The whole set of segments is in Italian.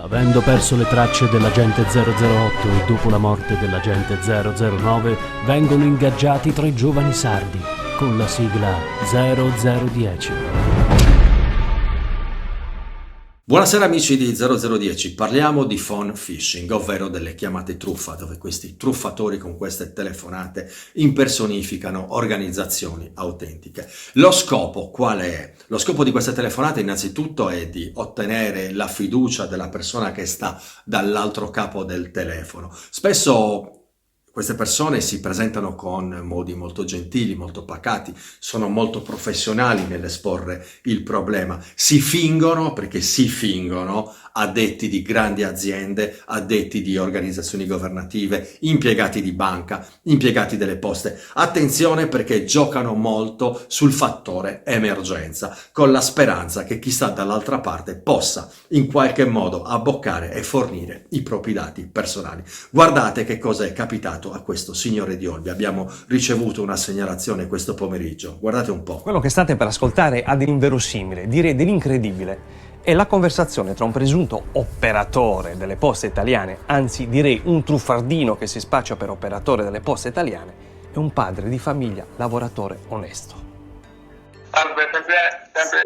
Avendo perso le tracce dell'agente 008 e dopo la morte dell'agente 009, vengono ingaggiati 3 giovani sardi con la sigla 0010. Buonasera amici di 0010, parliamo di phone phishing, ovvero delle chiamate truffa, dove questi truffatori con queste telefonate impersonificano organizzazioni autentiche. Lo scopo qual è? Lo scopo di queste telefonate innanzitutto è di ottenere la fiducia della persona che sta dall'altro capo del telefono. Spesso queste persone si presentano con modi molto gentili, molto pacati, sono molto professionali nell'esporre il problema. Si fingono addetti di grandi aziende, addetti di organizzazioni governative, impiegati di banca, impiegati delle poste. Attenzione perché giocano molto sul fattore emergenza, con la speranza che chi sta dall'altra parte possa in qualche modo abboccare e fornire i propri dati personali. Guardate che cosa è capitato a questo signore di Olbia. Abbiamo ricevuto una segnalazione questo pomeriggio. Guardate un po'. Quello che state per ascoltare ha dell'inverosimile, direi dell'incredibile. È la conversazione tra un presunto operatore delle poste italiane, anzi direi un truffardino che si spaccia per operatore delle poste italiane, e un padre di famiglia lavoratore onesto. Salve, sempre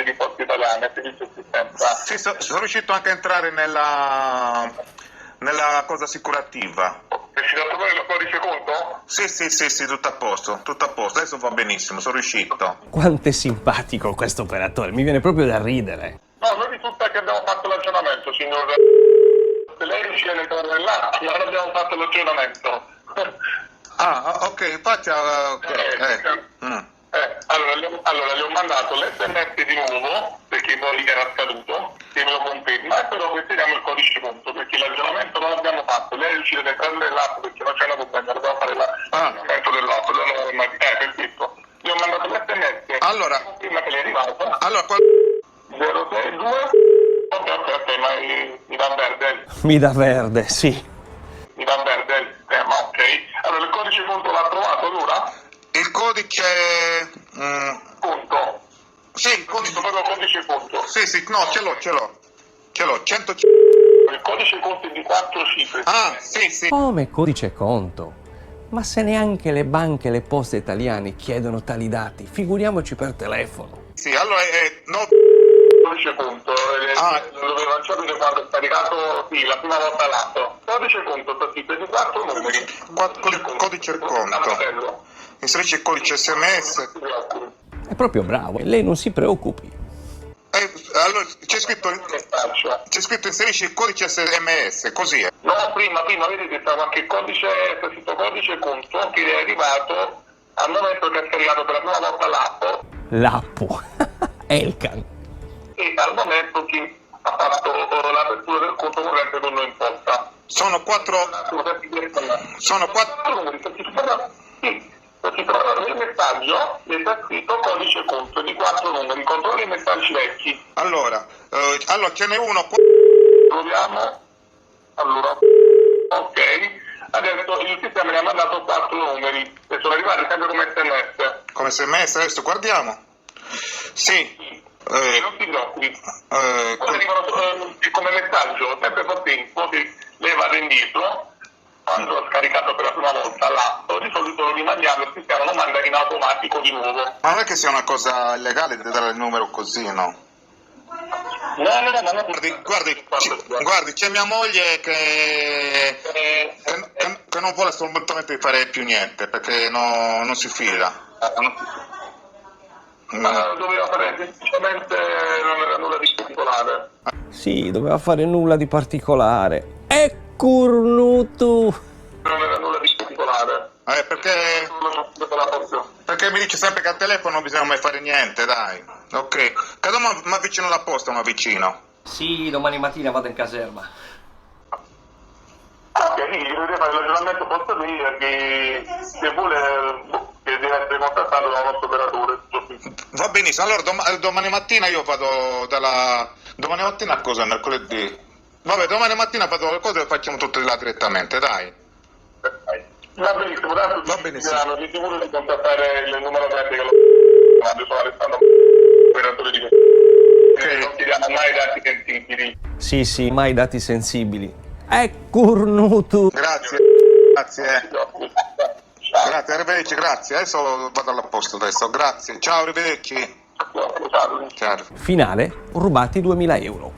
di poste italiane, servizio assistenza. Sì, sono riuscito anche a entrare nella cosa assicurativa. Riuscite a trovare il codice conto? Sì, tutto a posto, adesso va benissimo, sono riuscito. Quanto è simpatico questo operatore, mi viene proprio da ridere. No, noi risulta che abbiamo fatto l'aggiornamento, signor. Se lei riesce a entrare là, non abbiamo fatto l'aggiornamento. Ah, ok, infatti, Allora, le ho mandato l'SMS di nuovo, perché poi era scaduto, che me lo conferma, e però retiriamo il codice conto, perché l'aggiornamento non l'abbiamo fatto. Lei è riuscita ad entrare nell'app, perché non c'è una problema, dobbiamo fare l'aggiornamento dell'app, perfetto. Le ho mandato l'SMS, allora, conferma che le è arrivato. allora, 062, ok, ma mi dà verde. Mi dà verde, sì. Mi dà verde il sistema, ok. Allora, il codice conto l'ha trovato allora? il codice... Conto. Sì, il codice... Proprio codice conto. Sì, no, ce l'ho, 100... Il codice conto è di 4 cifre. Ah, sì. Come codice conto? Ma se neanche le banche e le poste italiane chiedono tali dati, figuriamoci per telefono. Sì, allora, no... Codice conto, lo dovevo lanciare quando ho scaricato, sì, la prima volta l'atto. Codice conto, sta scritto di 4 numeri. Codice conto. Inserisce il codice SMS. È proprio bravo, e lei non si preoccupi. Allora, c'è scritto inserisci il codice SMS, così è. No, prima, vedete, sta qualche codice, sta scritto codice conto, che è arrivato al momento che ha scaricato per la prima volta l'atto. L'appo. Elkan. E al momento che ha fatto l'apertura del conto corrente con noi in posta. Sono 4 numeri, si trova nel messaggio, le sta scritto codice conto di 4 numeri, controlli i messaggi vecchi. Allora ce n'è uno qua. Proviamo. Allora, ok. Adesso il sistema ne ha mandato 4 numeri e sono arrivati sempre come SMS. Come SMS, adesso guardiamo. Sì. Non si preoccupi. Arrivano come messaggio, sempre per tempo, che lei va indietro. Quando ho scaricato per la prima volta l'atto, di solito lo rimandiamo e il sistema lo manda in automatico di nuovo. Ma non è che sia una cosa illegale di dare il numero così, no? No. Guardi, c'è mia moglie che non vuole assolutamente fare più niente, perché non si fida. Doveva fare semplicemente, non era nulla di particolare. Sì, doveva fare nulla di particolare. E cornuto! Non era nulla di particolare. Perché mi dice sempre che al telefono non bisogna mai fare niente, dai. Ok. Che domani mi avvicino alla posta, Sì, domani mattina vado in caserma. Ok, sì, dovete fare l'aggiornamento posta lì e se vuole che deve essere contattato da un nostro operatore. Va benissimo, allora domani mattina io vado domani mattina a cosa? Mercoledì? Vabbè, domani mattina vado alle cose e facciamo tutto di là direttamente, dai. Va benissimo, Va benissimo. Di sicuro di contattare il numero verde che lo sono Alessandro, operatore di non chiediamo mai dati sensibili. Sì, mai dati sensibili. È cornuto. Grazie. Grazie, arrivederci, grazie. Adesso vado all'apposto adesso. Grazie. Ciao, arrivederci. Ciao. Finale, rubati 2000 euro.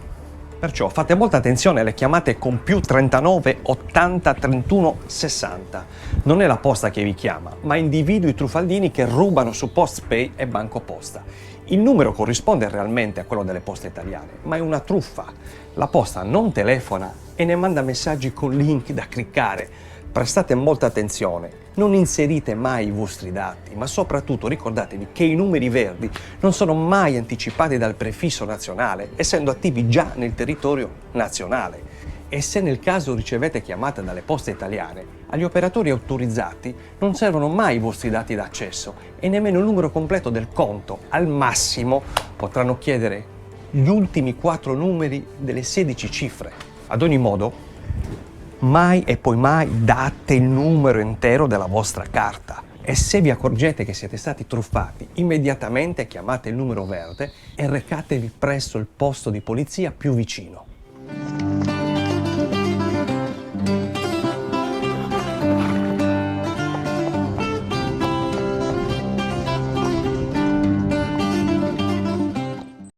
Perciò fate molta attenzione alle chiamate con più 39 80 31 60. Non è la posta che vi chiama, ma individui truffaldini che rubano su PostPay e BancoPosta. Il numero corrisponde realmente a quello delle poste italiane, ma è una truffa. La posta non telefona e ne manda messaggi con link da cliccare. Prestate molta attenzione, non inserite mai i vostri dati, ma soprattutto ricordatevi che i numeri verdi non sono mai anticipati dal prefisso nazionale, essendo attivi già nel territorio nazionale. E se nel caso ricevete chiamate dalle poste italiane, agli operatori autorizzati non servono mai i vostri dati d'accesso e nemmeno il numero completo del conto. Al massimo potranno chiedere gli ultimi 4 numeri delle 16 cifre. Ad ogni modo, mai e poi mai date il numero intero della vostra carta. E se vi accorgete che siete stati truffati, immediatamente chiamate il numero verde e recatevi presso il posto di polizia più vicino.